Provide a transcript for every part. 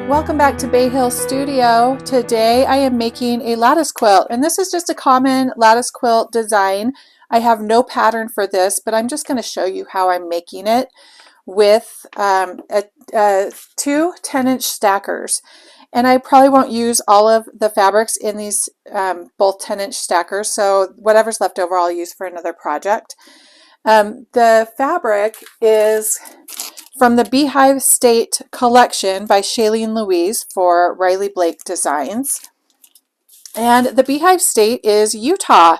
Welcome back to Bayhill Studio. Today I am making a lattice quilt, and this is just a common lattice quilt design. I have no pattern for this, but I'm just going to show you how I'm making it with two 10-inch stackers. And I probably won't use all of the fabrics in these both 10-inch stackers, so whatever's left over I'll use for another project. The fabric is from the Beehive State collection by Shaeleen Louise for Riley Blake Designs. And the Beehive State is Utah.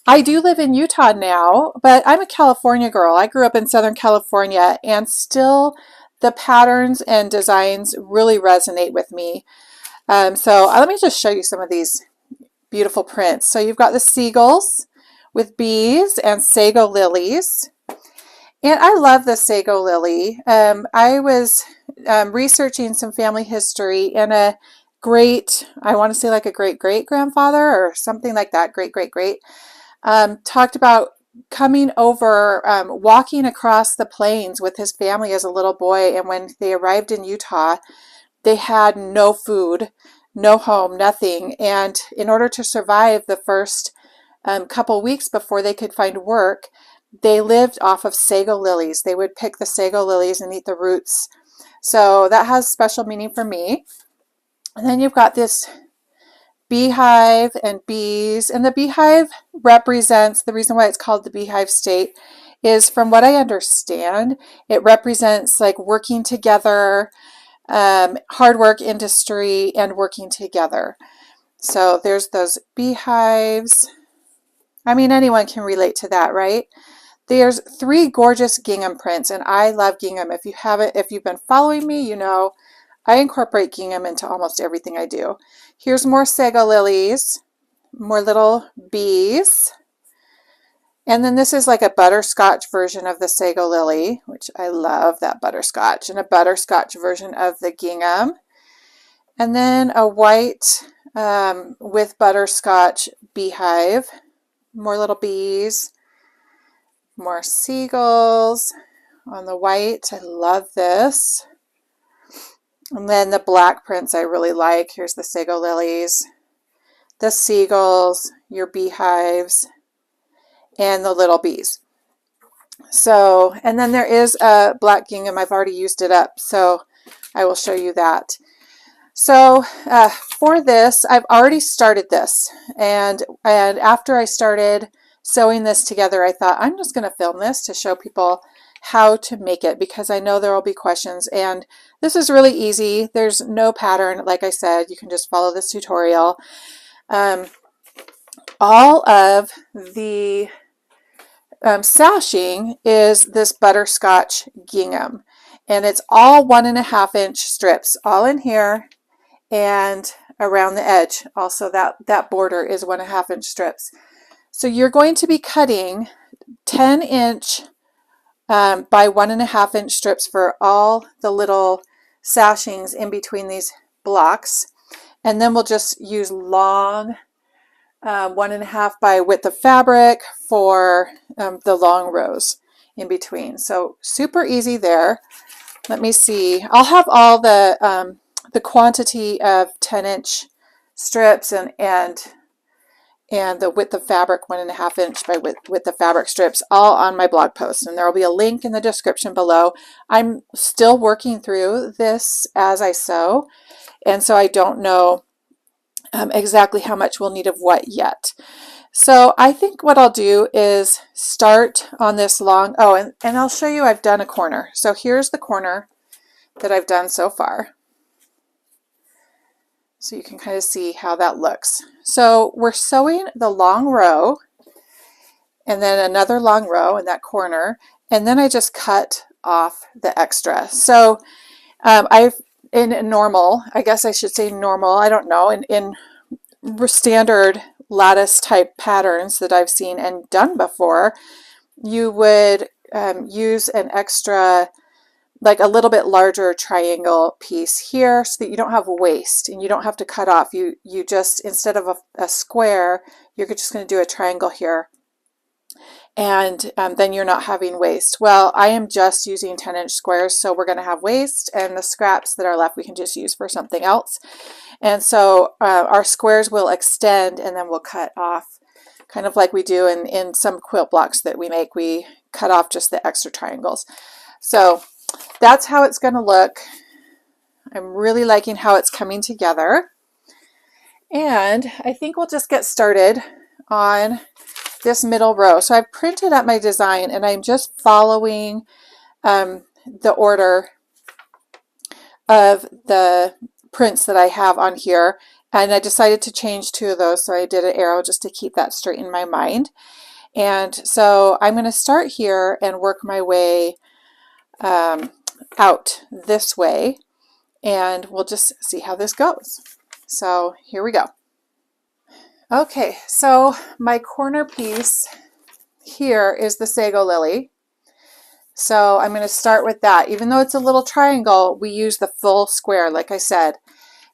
I do live in Utah now, but I'm a California girl. I grew up in Southern California, and still the patterns and designs really resonate with me. So let me just show you some of these beautiful prints. So you've got the seagulls with bees and sago lilies. And I love the sago lily. I was researching some family history, and I want to say like a great-great-grandfather or something like that, great-great-great, talked about coming over, walking across the plains with his family as a little boy, and when they arrived in Utah, they had no food, no home, nothing, and in order to survive the first couple weeks before they could find work, they lived off of sago lilies. They would pick the sago lilies and eat the roots. So that has special meaning for me. And then you've got this beehive and bees. And the beehive represents, the reason why it's called the Beehive State is, from what I understand, it represents like working together, hard work, industry, and working together. So there's those beehives. I mean, anyone can relate to that, right? There's three gorgeous gingham prints, and I love gingham. If you've been following me, you know I incorporate gingham into almost everything I do. Here's more sago lilies, more little bees, and then this is like a butterscotch version of the sago lily, which I love that butterscotch, and a butterscotch version of the gingham, and then a white with butterscotch beehive, more little bees. More seagulls on the white. I love this. And then the black prints I really like. Here's the sago lilies, the seagulls, your beehives, and the little bees. So, and then there is a black gingham. I've already used it up, so I will show you that. So for this, I've already started this, and after I started sewing this together, I thought I'm just going to film this to show people how to make it, because I know there will be questions, and this is really easy. There's no pattern. Like I said, you can just follow this tutorial. All of the sashing is this butterscotch gingham, and it's all 1.5-inch strips, all in here and around the edge. Also, that border is 1.5-inch strips. So you're going to be cutting 10-inch by 1.5-inch strips for all the little sashings in between these blocks. And then we'll just use long 1.5 by width of fabric for the long rows in between. So super easy there. Let me see. I'll have all the quantity of 10-inch strips and the width of fabric, 1.5-inch by width of fabric strips, all on my blog post, and there will be a link in the description below. I'm still working through this as I sew, and so I don't know exactly how much we'll need of what yet. So I think what I'll do is start on this long, and I'll show you I've done a corner. So here's the corner that I've done so far. So you can kind of see how that looks. So we're sewing the long row, and then another long row in that corner, and then I just cut off the extra. So in normal, I guess I should say normal, I don't know, in standard lattice type patterns that I've seen and done before, you would use an extra, like a little bit larger triangle piece here, so that you don't have waste and you don't have to cut off. You just, instead of a square, you're just going to do a triangle here. and then you're not having waste. Well, I am just using 10-inch squares, so we're going to have waste, and the scraps that are left we can just use for something else. And so our squares will extend, and then we'll cut off, kind of like we do in some quilt blocks that we make. We cut off just the extra triangles. So that's how it's going to look. I'm really liking how it's coming together. And I think we'll just get started on this middle row. So I've printed up my design, and I'm just following the order of the prints that I have on here. And I decided to change 2 of those, so I did an arrow just to keep that straight in my mind. And so I'm going to start here and work my way out this way, and we'll just see how this goes. So here we go. Okay, so my corner piece here is the sago lily. So I'm going to start with that. Even though it's a little triangle, we use the full square, like I said.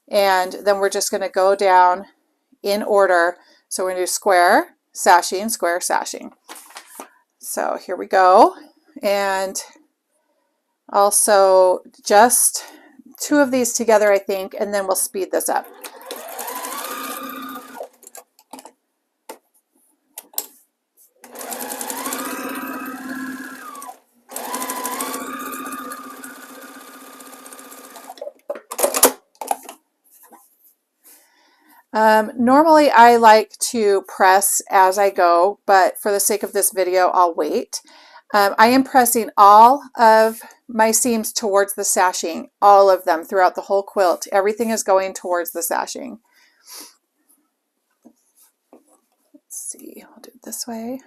And then we're just going to go down in order. So we're going to do square, sashing, square, sashing. So here we go. And also just 2 of these together, I think, and then we'll speed this up. Normally I like to press as I go, but for the sake of this video, I'll wait. I am pressing all of my seams towards the sashing, all of them throughout the whole quilt. Everything is going towards the sashing. Let's see, I'll do it this way.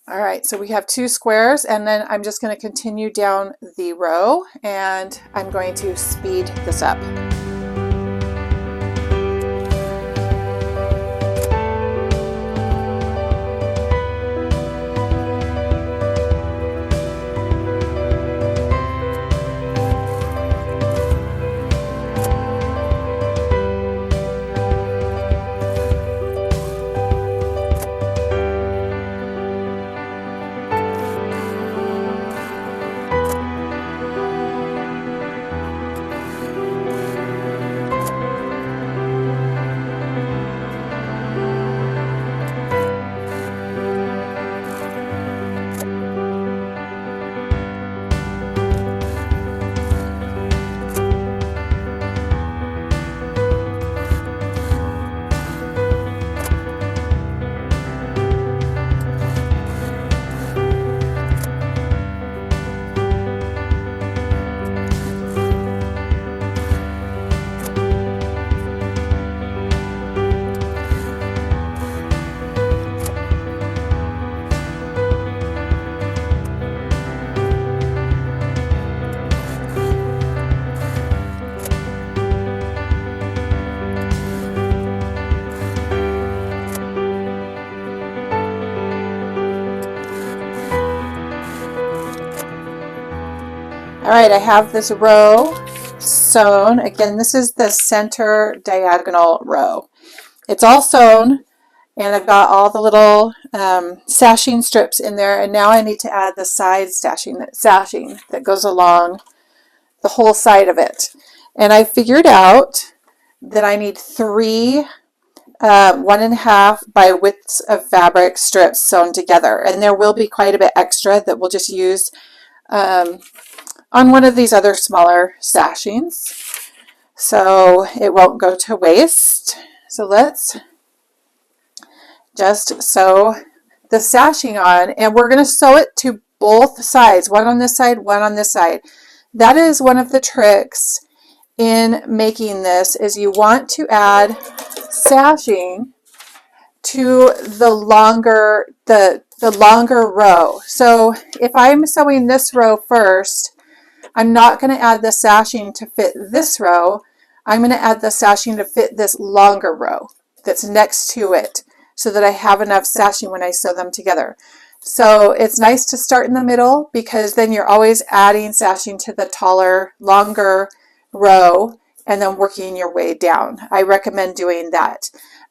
All right, so we have 2 squares, and then I'm just going to continue down the row, and I'm going to speed this up. All right, I have this row sewn. Again, this is the center diagonal row. It's all sewn, and I've got all the little sashing strips in there, and now I need to add the side sashing that goes along the whole side of it. And I figured out that I need 3 1.5 by widths of fabric strips sewn together, and there will be quite a bit extra that we'll just use on one of these other smaller sashings, so it won't go to waste. So let's just sew the sashing on, and we're going to sew it to both sides, one on this side, one on this side. That is one of the tricks in making this, is you want to add sashing to the longer row. So if I'm sewing this row first, I'm not going to add the sashing to fit this row. I'm going to add the sashing to fit this longer row that's next to it. so that I have enough sashing when I sew them together. So it's nice to start in the middle because then you're always adding sashing to the taller, longer row and then working your way down. I recommend doing that.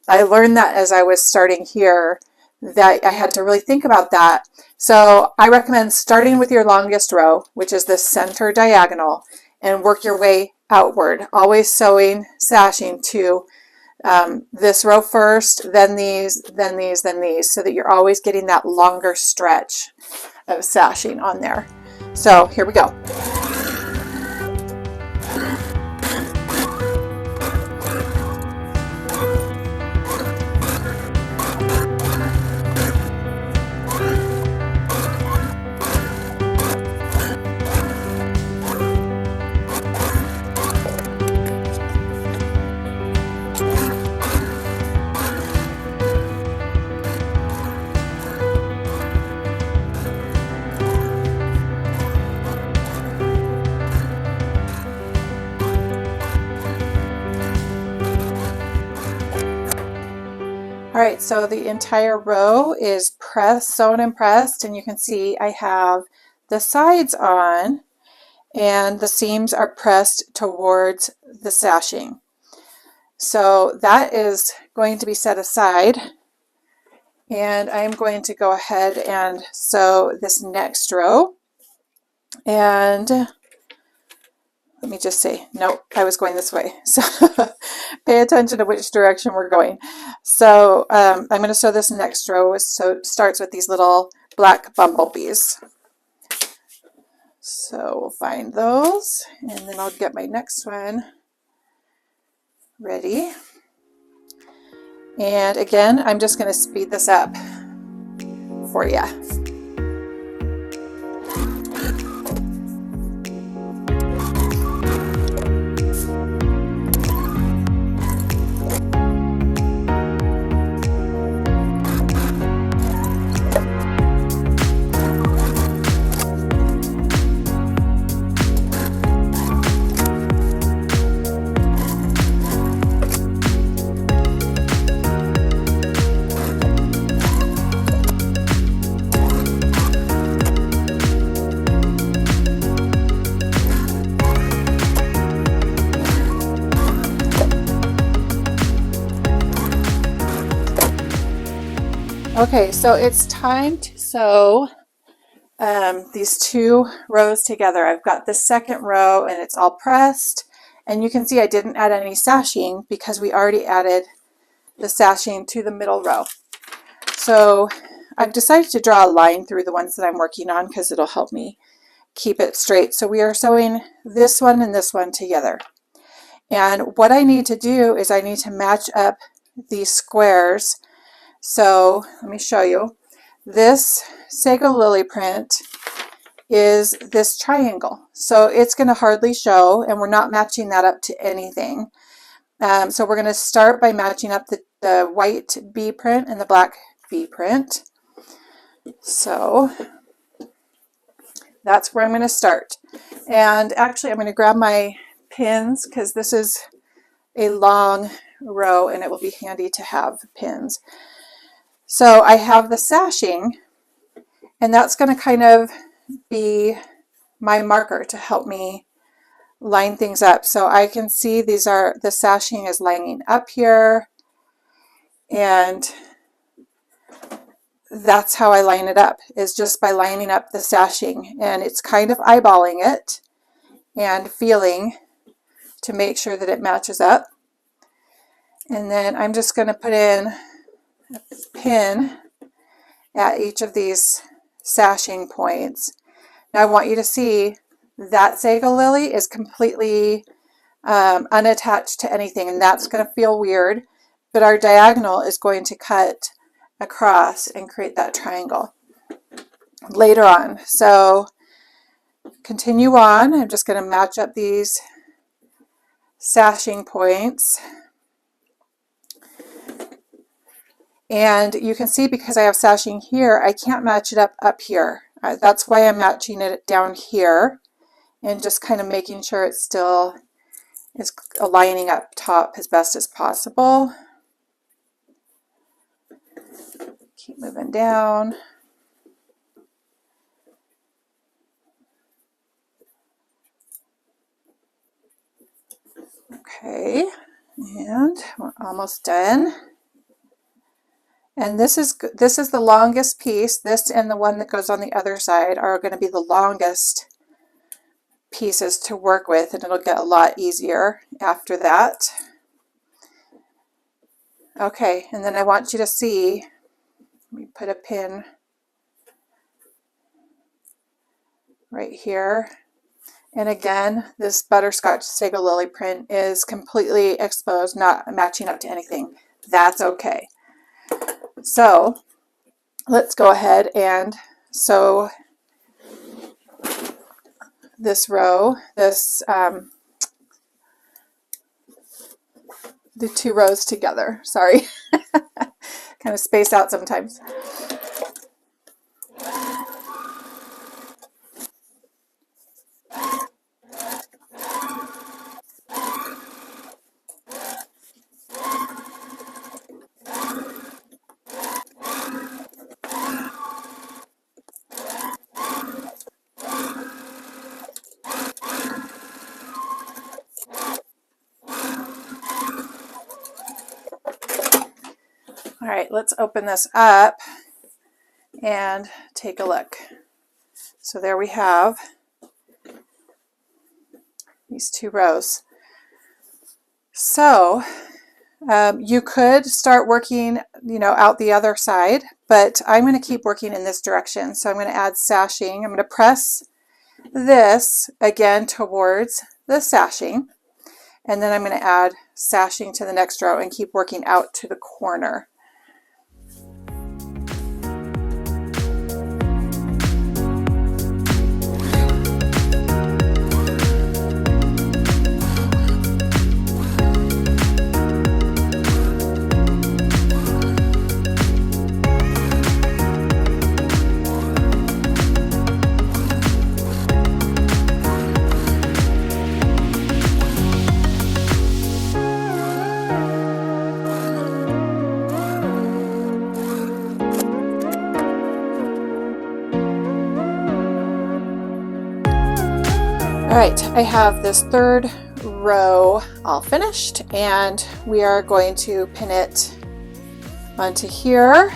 I learned that as I was starting here, that I had to really think about that. So I recommend starting with your longest row, which is the center diagonal, and work your way outward, always sewing, sashing to this row first, then these, then these, then these, so that you're always getting that longer stretch of sashing on there. So here we go. All right, so the entire row is sewn and pressed, and you can see I have the sides on and the seams are pressed towards the sashing. So that is going to be set aside, and I'm going to go ahead and sew this next row. And let me just say, nope, I was going this way. So pay attention to which direction we're going. So I'm going to sew this next row. So it starts with these little black bumblebees. So we'll find those, and then I'll get my next one ready. And again, I'm just going to speed this up for you. Okay, so it's time to sew these two rows together. I've got the second row and it's all pressed, and you can see I didn't add any sashing because we already added the sashing to the middle row. So I've decided to draw a line through the ones that I'm working on because it'll help me keep it straight. So we are sewing this one and this one together. And what I need to do is I need to match up these squares. So let me show you. This Sago Lily print is this triangle. So it's going to hardly show, and we're not matching that up to anything. So we're going to start by matching up the white bee print and the black bee print. So that's where I'm going to start. And actually I'm going to grab my pins because this is a long row and it will be handy to have pins. So I have the sashing, and that's going to kind of be my marker to help me line things up. So I can see the sashing is lining up here, and that's how I line it up, is just by lining up the sashing, and it's kind of eyeballing it and feeling to make sure that it matches up. And then I'm just going to put in a pin at each of these sashing points. Now I want you to see that Sago Lily is completely unattached to anything, and that's going to feel weird, but our diagonal is going to cut across and create that triangle later on. So continue on. I'm just going to match up these sashing points. And you can see because I have sashing here, I can't match it up here. That's why I'm matching it down here and just kind of making sure it still is aligning up top as best as possible. Keep moving down. Okay, and we're almost done. And this is the longest piece. This and the one that goes on the other side are going to be the longest pieces to work with, and it'll get a lot easier after that. Okay, and then I want you to see, let me put a pin right here. And again, this butterscotch sago lily print is completely exposed, not matching up to anything. That's okay. So let's go ahead and sew this row, the 2 rows together. Sorry, kind of space out sometimes. All right, let's open this up and take a look. So there we have these 2 rows. So you could start working, out the other side, but I'm going to keep working in this direction. So I'm going to add sashing. I'm going to press this again towards the sashing, and then I'm going to add sashing to the next row and keep working out to the corner. All right, I have this 3rd row all finished, and we are going to pin it onto here,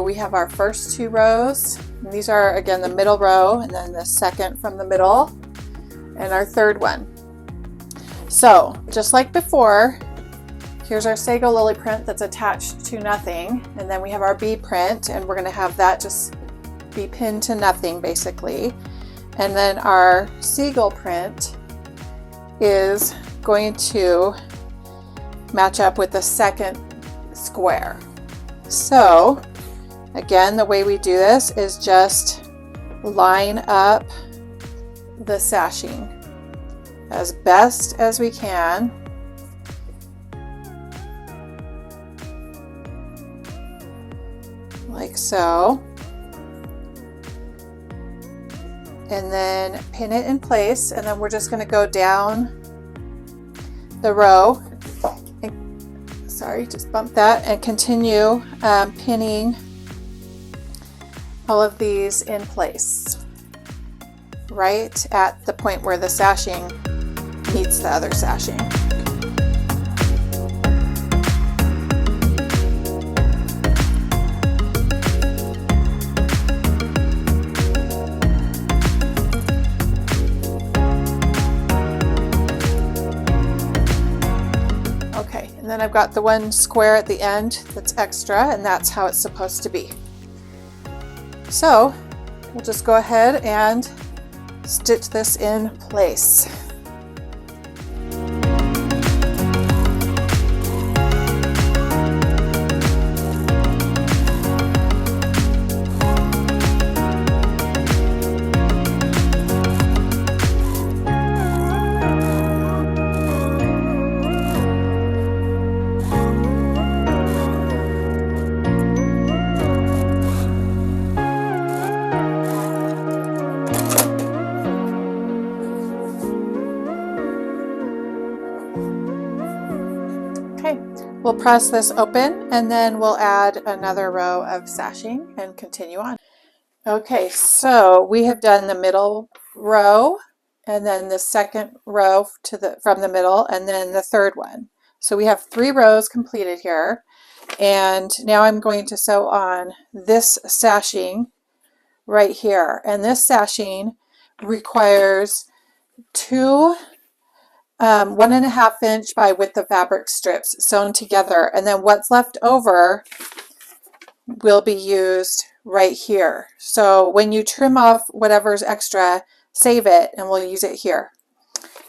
we have our first 2 rows. And these are, again, the middle row, and then the second from the middle, and our 3rd one. So, just like before, here's our sago lily print that's attached to nothing, and then we have our bee print, and we're going to have that just be pinned to nothing, basically. And then our seagull print is going to match up with the second square. So again, the way we do this is just line up the sashing as best as we can. Like so. And then pin it in place, and then we're just going to go down the row and, sorry, just bump that, and continue pinning all of these in place right at the point where the sashing meets the other sashing. And then I've got the one square at the end that's extra, and that's how it's supposed to be. So we'll just go ahead and stitch this in place. press this open and then we'll add another row of sashing and continue on. Okay, so we have done the middle row and then the second row from the middle and then the third one. So we have 3 rows completed here, and now I'm going to sew on this sashing right here, and this sashing requires 2 1.5 inch by width of fabric strips sewn together, and then what's left over will be used right here. So when you trim off whatever's extra, save it and we'll use it here.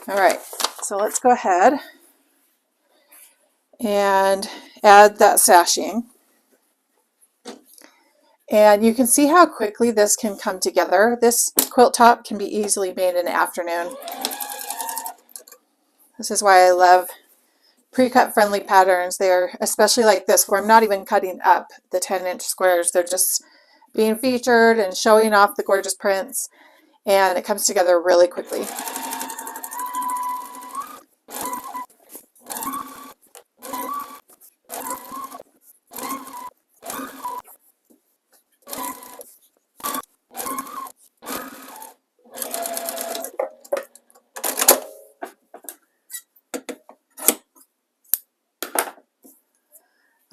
All right, so let's go ahead and add that sashing. And you can see how quickly this can come together. This quilt top can be easily made in an afternoon. This is why I love pre-cut friendly patterns. They're especially like this, where I'm not even cutting up the 10-inch squares. They're just being featured and showing off the gorgeous prints, and it comes together really quickly.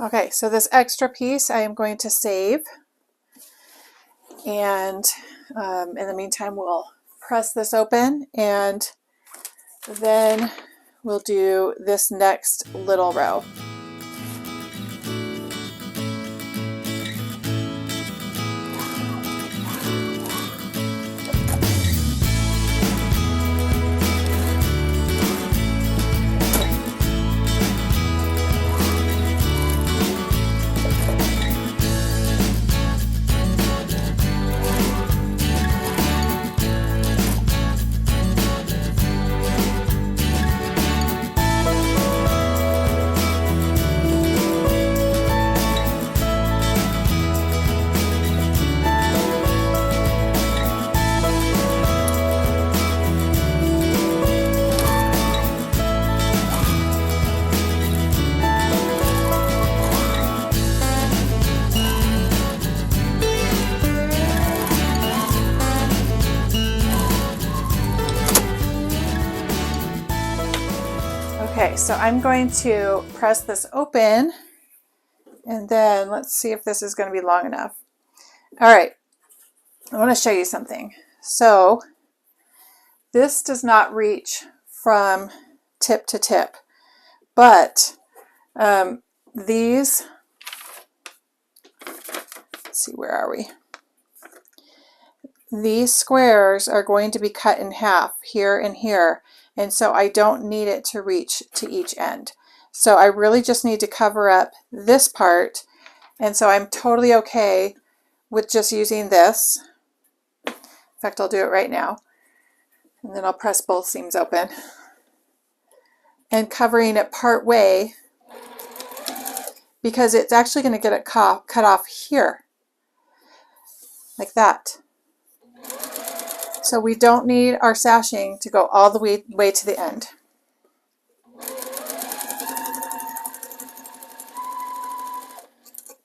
Okay, so this extra piece I am going to save, and in the meantime we'll press this open and then we'll do this next little row. Okay, so I'm going to press this open, and then let's see if this is going to be long enough. All right, I want to show you something. So this does not reach from tip to tip, but these, let's see, where are we? These squares are going to be cut in half here and here, and so I don't need it to reach to each end. So I really just need to cover up this part, and so I'm totally okay with just using this. In fact, I'll do it right now, and then I'll press both seams open and covering it part way, because it's actually going to get it cut off here like that. So we don't need our sashing to go all the way to the end.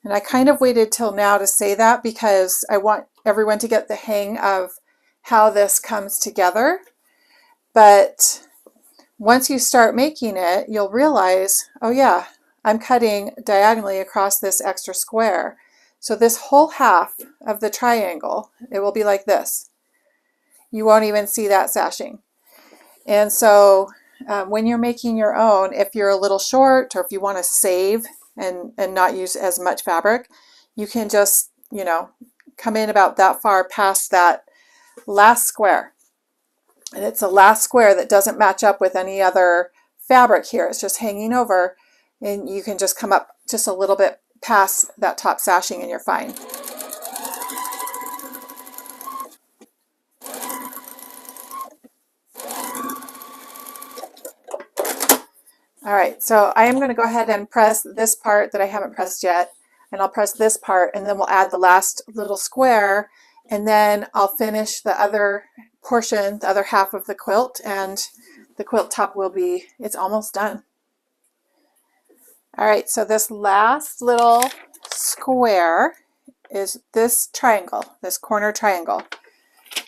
And I kind of waited till now to say that because I want everyone to get the hang of how this comes together. But once you start making it, you'll realize, oh yeah, I'm cutting diagonally across this extra square. So this whole half of the triangle, it will be like this. You won't even see that sashing. And so when you're making your own, if you're a little short or if you want to save and not use as much fabric, you can just, you know, come in about that far past that last square. And it's the last square that doesn't match up with any other fabric here. It's just hanging over, and you can just come up just a little bit past that top sashing and you're fine. All right, so I am going to go ahead and press this part that I haven't pressed yet, and I'll press this part, and then we'll add the last little square, and then I'll finish the other portion, the other half of the quilt, and the quilt top will be, it's almost done. All right, so this last little square is this triangle, this corner triangle.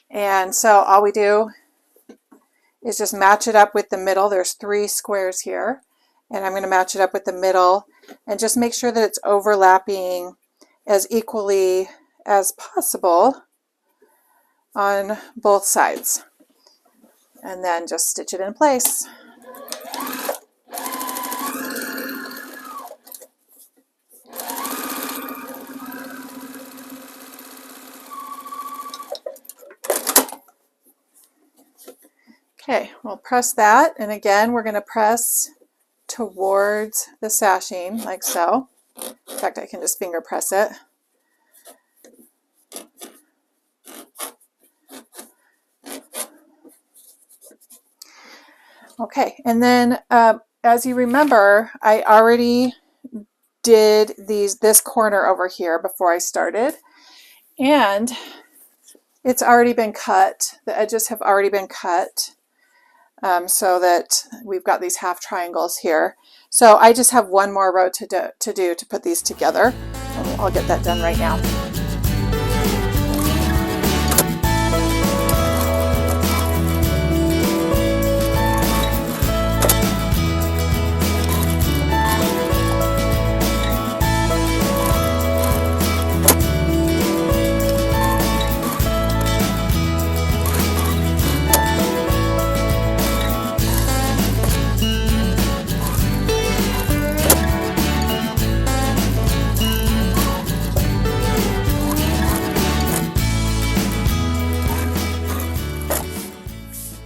And so all we do is just match it up with the middle. There's 3 squares here, and I'm going to match it up with the middle and just make sure that it's overlapping as equally as possible on both sides, and then just stitch it in place. Okay, we'll press that, and again we're going to press towards the sashing like so. In fact, I can just finger press it. Okay, and then as you remember, I already did this corner over here before I started, and it's already been cut. The edges have already been cut so that we've got these half triangles here. So I just have one more row to put these together, and I'll get that done right now.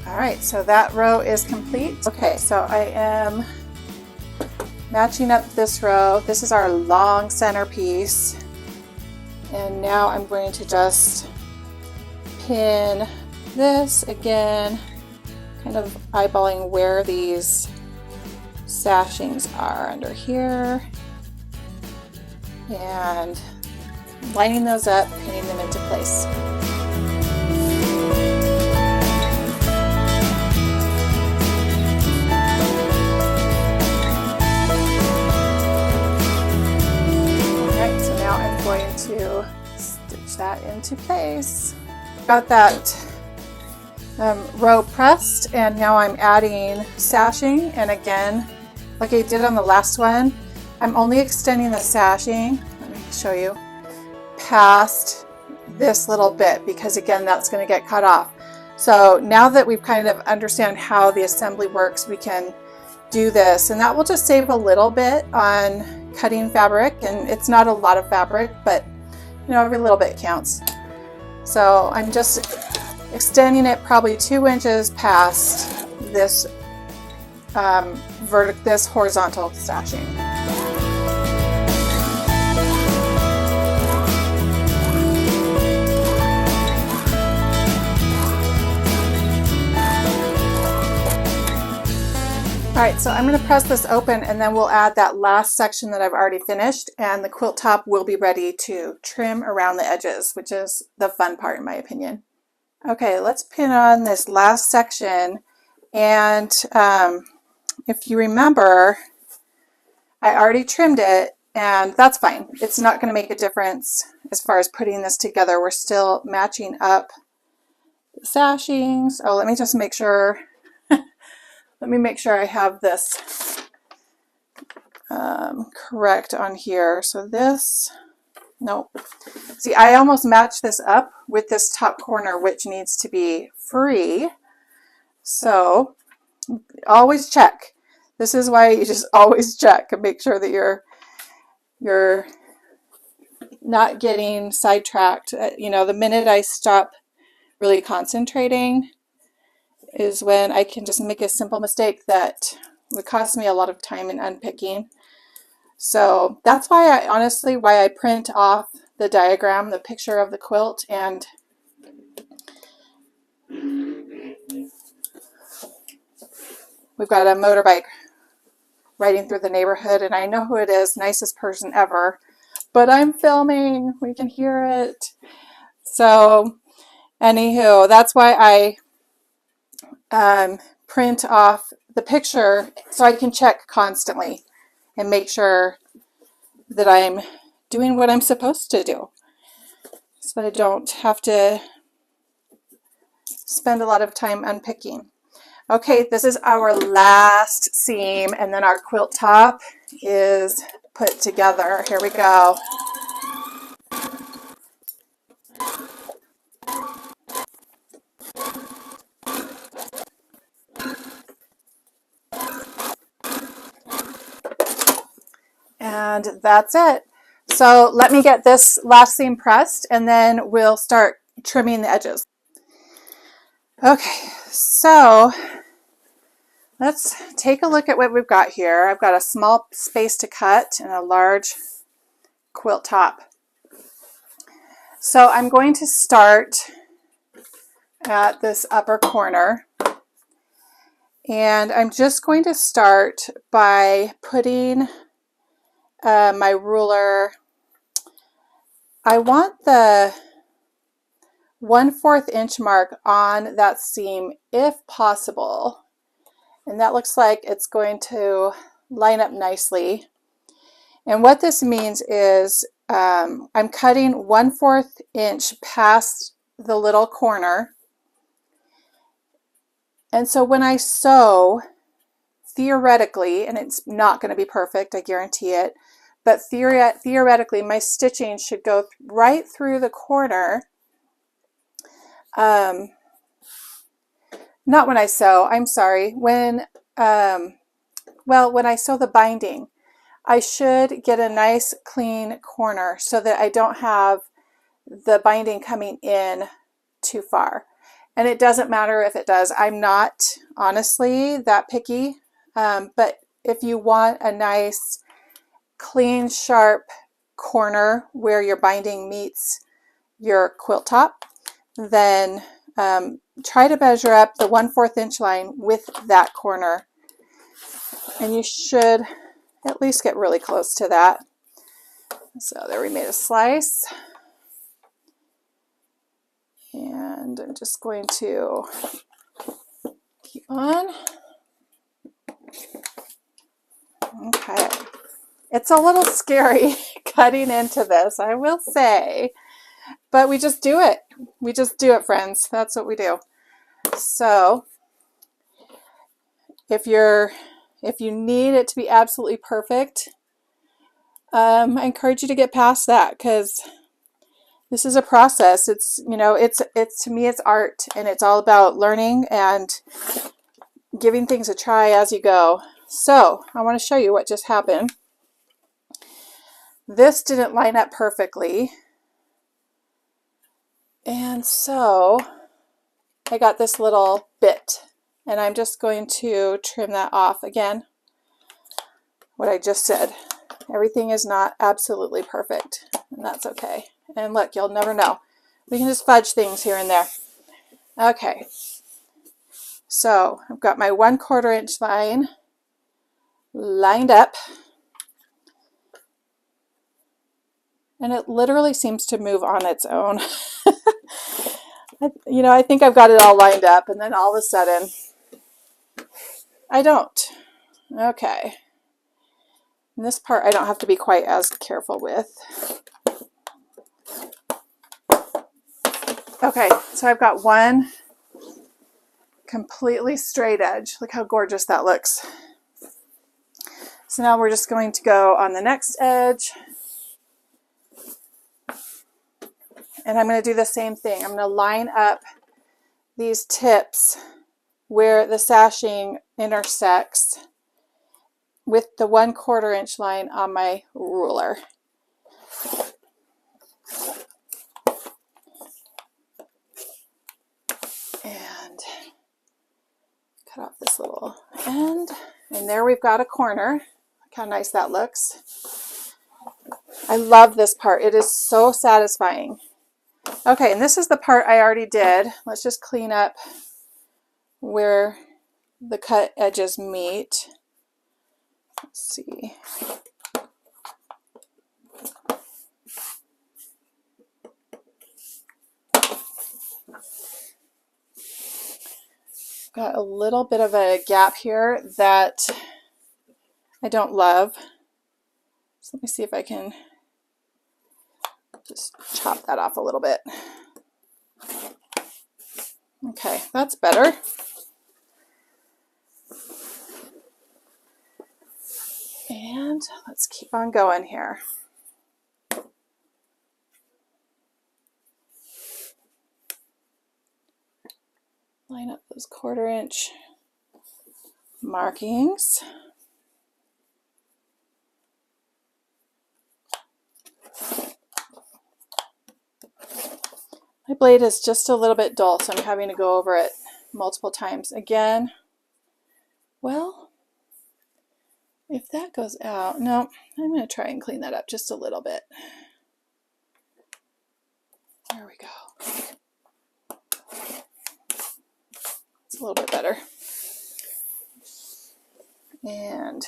Alright, so that row is complete. Okay, so I am matching up this row. This is our long centerpiece. And now I'm going to just pin this again, kind of eyeballing where these sashings are under here. And lining those up, pinning them into place. Going to stitch that into place. Got that row pressed, and now I'm adding sashing, and again, like I did on the last one, I'm only extending the sashing, let me show you, past this little bit, because again that's going to get cut off. So now that we've kind of understand how the assembly works, we can do this, and that will just save a little bit on cutting fabric, and it's not a lot of fabric, but you know, every little bit counts. So I'm just extending it probably 2 inches past this this horizontal sashing. Alright, so I'm going to press this open, and then we'll add that last section that I've already finished, and the quilt top will be ready to trim around the edges, which is the fun part in my opinion. Okay, let's pin on this last section, and if you remember, I already trimmed it, and that's fine. It's not going to make a difference as far as putting this together. We're still matching up the sashings. Oh, let me just make sure. Let me make sure I have this correct on here. So this, nope. See, I almost matched this up with this top corner, which needs to be free. So always check. This is why you just always check and make sure that you're not getting sidetracked. You know, the minute I stop really concentrating is when I can just make a simple mistake that would cost me a lot of time in unpicking. So that's why I print off the diagram, the picture of the quilt, and we've got a motorbike riding through the neighborhood, and I know who it is, nicest person ever, but I'm filming, we can hear it. So anywho, that's why I print off the picture so I can check constantly. and make sure that I'm doing what I'm supposed to do so that I don't have to spend a lot of time unpicking. Okay, this is our last seam, and then our quilt top is put together. Here we go. And that's it. So let me get this last seam pressed, and then we'll start trimming the edges. Okay, so let's take a look at what we've got here. I've got a small space to cut and a large quilt top. So I'm going to start at this upper corner, and I'm just going to start by putting my ruler. I want the 1/4 inch mark on that seam if possible, and that looks like it's going to line up nicely. And what this means is I'm cutting 1/4 inch past the little corner, and so when I sew, theoretically, and it's not going to be perfect, I guarantee it, but theoretically my stitching should go right through the corner. Not when I sew, I'm sorry, when I sew the binding, I should get a nice clean corner so that I don't have the binding coming in too far. And it doesn't matter if it does. I'm not honestly that picky, but if you want a nice clean sharp corner where your binding meets your quilt top, then try to measure up the 1/4 inch line with that corner, and you should at least get really close to that. So there, we made a slice, and I'm just going to keep on. Okay, it's a little scary cutting into this, I will say, but we just do it. We just do it, friends. That's what we do. So if you need it to be absolutely perfect, I encourage you to get past that, because this is a process. It's, you know, it's to me, it's art, and it's all about learning and giving things a try as you go. So I want to show you what just happened. This didn't line up perfectly, and so I got this little bit, and I'm just going to trim that off. Again, what I just said, everything is not absolutely perfect, and that's okay. And look, you'll never know. We can just fudge things here and there. Okay, so I've got my 1/4 inch line lined up, and it literally seems to move on its own. You know, I think I've got it all lined up, and then all of a sudden I don't. Okay, and this part I don't have to be quite as careful with. Okay, so I've got one completely straight edge. Look how gorgeous that looks. So now we're just going to go on the next edge, and I'm going to do the same thing. I'm going to line up these tips where the sashing intersects with the 1/4 inch line on my ruler. And cut off this little end, and there we've got a corner. Look how nice that looks. I love this part. It is so satisfying. Okay, and this is the part I already did. Let's just clean up where the cut edges meet. Let's see. Got a little bit of a gap here that I don't love. Let me see if I can just chop that off a little bit. Okay, that's better. And let's keep on going here. Line up those 1/4 inch markings. My blade is just a little bit dull, so I'm having to go over it multiple times. Again, well, if that goes out, no, I'm going to try and clean that up just a little bit. There we go. It's a little bit better. And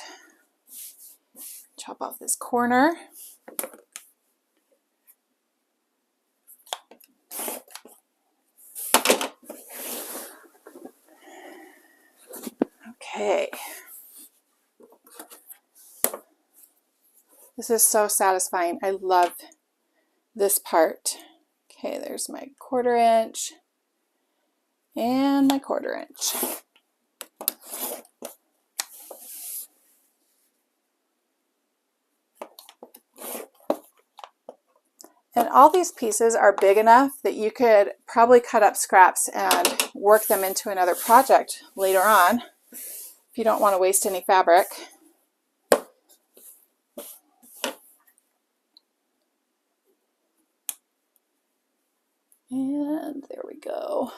chop off this corner. Okay. This is so satisfying. I love this part. Okay, there's my 1/4 inch and my 1/4 inch. And all these pieces are big enough that you could probably cut up scraps and work them into another project later on if you don't want to waste any fabric. And there we go.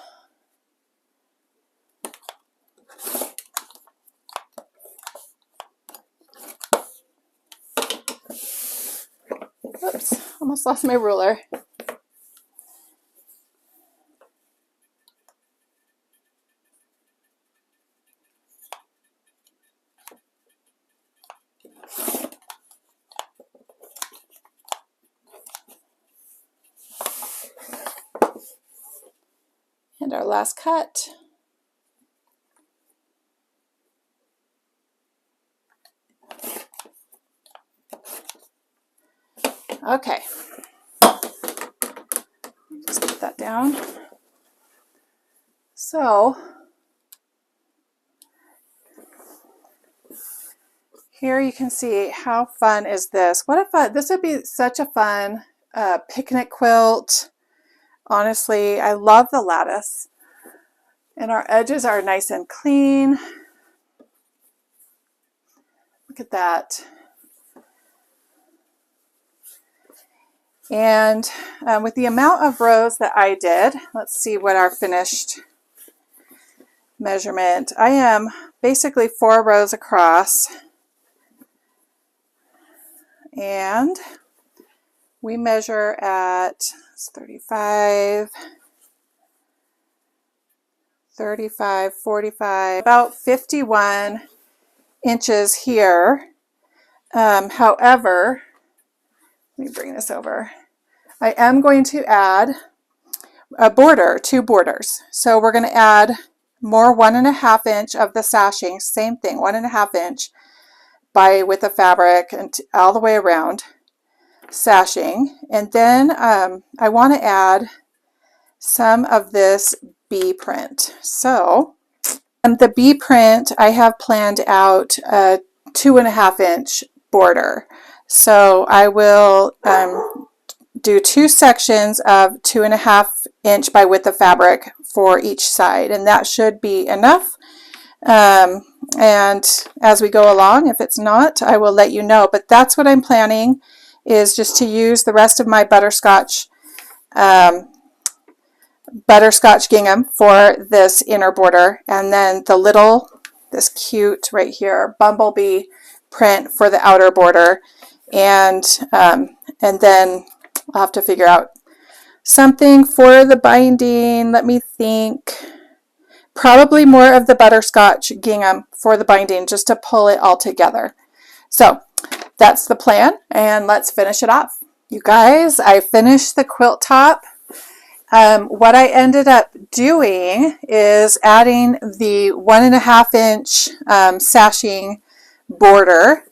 Oops, almost lost my ruler. And our last cut. Okay, just put that down. So here you can see how fun is this. What a fun, this would be such a fun picnic quilt. Honestly, I love the lattice. And our edges are nice and clean. Look at that. And with the amount of rows that I did, let's see what our finished measurement. I am basically 4 rows across. And we measure at 35, 35, 45, about 51 inches here. However, let me bring this over. I am going to add a border, 2 borders. So we're going to add more 1.5 inch of the sashing, same thing, 1.5 inch by width of fabric and all the way around sashing. And then I want to add some of this bee print. So the bee print, I have planned out a 2.5 inch border. So I will do 2 sections of 2.5 inch by width of fabric for each side, and that should be enough. And as we go along, if it's not, I will let you know. But that's what I'm planning, is just to use the rest of my butterscotch gingham for this inner border, and then this cute right here bumblebee print for the outer border, and then I'll have to figure out something for the binding. Let me think. Probably more of the butterscotch gingham for the binding, just to pull it all together. So that's the plan, and let's finish it off. You guys, I finished the quilt top. What I ended up doing is adding the 1.5 inch sashing border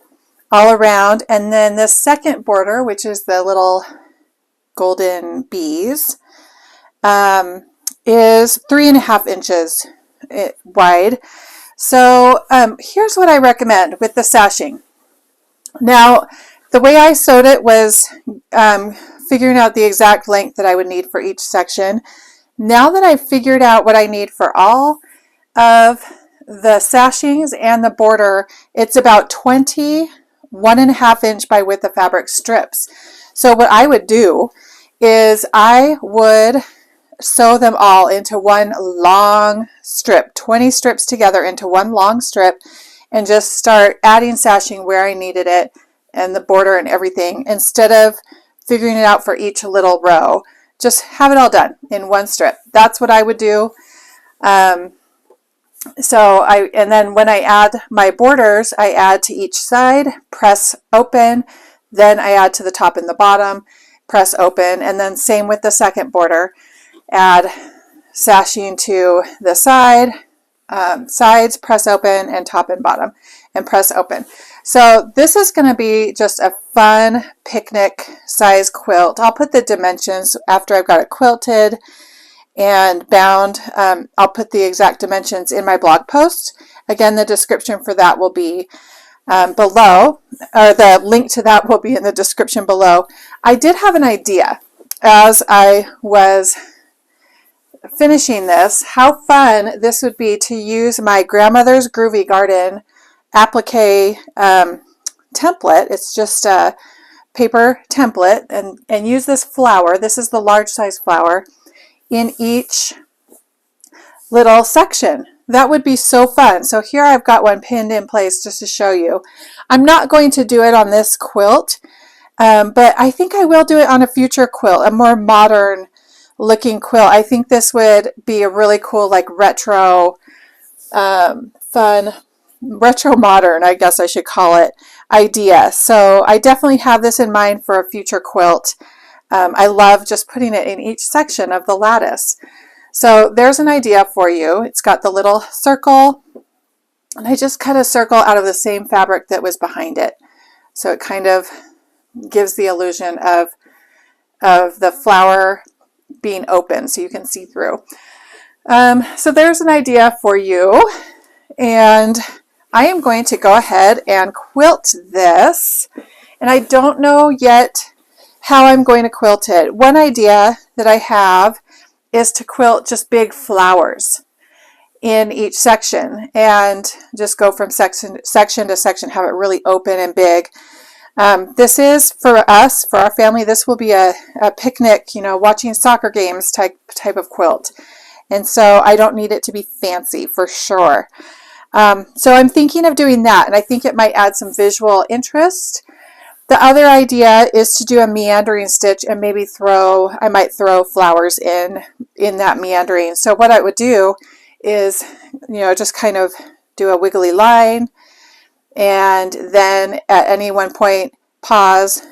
all around. And then this second border, which is the little golden bees, is 3.5 inches wide. So here's what I recommend with the sashing. Now, the way I sewed it was figuring out the exact length that I would need for each section. Now that I've figured out what I need for all of the sashings and the border, it's about 20 1.5 inch by width of fabric strips. So what I would do is I would sew them all into one long strip, 20 strips together into one long strip, and just start adding sashing where I needed it and the border and everything, instead of figuring it out for each little row. Just have it all done in one strip. That's what I would do. And then when I add my borders, I add to each side, press open, then I add to the top and the bottom, press open, and then same with the second border. Add sashing to the sides, press open, and top and bottom, and press open. So this is going to be just a fun picnic size quilt. I'll put the dimensions after I've got it quilted and bound. I'll put the exact dimensions in my blog post. Again, the description for that will be below, or the link to that will be in the description below. I did have an idea as I was finishing this, how fun this would be to use my grandmother's Groovy Garden applique template. It's just a paper template, and use this flower. This is the large size flower in each little section. That would be so fun. So here I've got one pinned in place just to show you. I'm not going to do it on this quilt, but I think I will do it on a future quilt, a more modern looking quilt. I think this would be a really cool, like retro, fun, retro modern, I guess I should call it, idea. So I definitely have this in mind for a future quilt. I love just putting it in each section of the lattice. So there's an idea for you. It's got the little circle, and I just cut a circle out of the same fabric that was behind it. So it kind of gives the illusion of the flower being open so you can see through. So there's an idea for you, and I am going to go ahead and quilt this, and I don't know yet how I'm going to quilt it. One idea that I have is to quilt just big flowers in each section and just go from section to section, have it really open and big. This is for us, for our family, this will be a picnic, watching soccer games type of quilt. And so I don't need it to be fancy for sure. So I'm thinking of doing that, and I think it might add some visual interest. The other idea is to do a meandering stitch and maybe I might throw flowers in that meandering. So what I would do is, just kind of do a wiggly line, and then at any one point pause,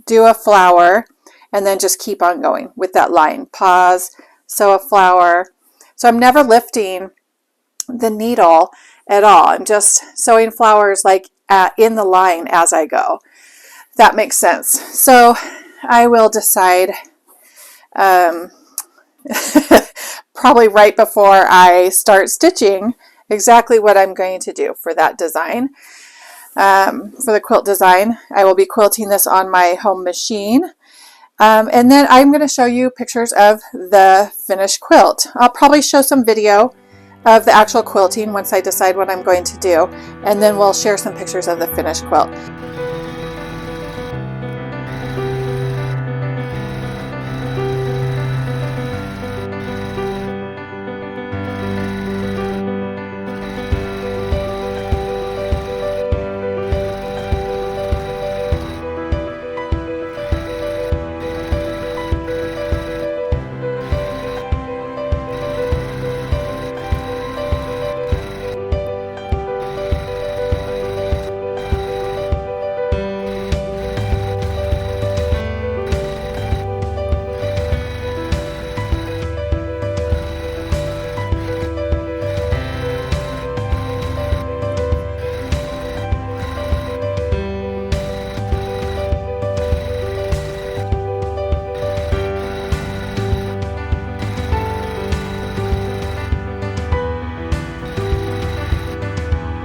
do a flower, and then just keep on going with that line. Pause, sew a flower. So I'm never lifting the needle at all. I'm just sewing flowers like in the line as I go. That makes sense. So I will decide probably right before I start stitching exactly what I'm going to do for that design. For the quilt design, I will be quilting this on my home machine. And then I'm going to show you pictures of the finished quilt. I'll probably show some video of the actual quilting once I decide what I'm going to do, and then we'll share some pictures of the finished quilt.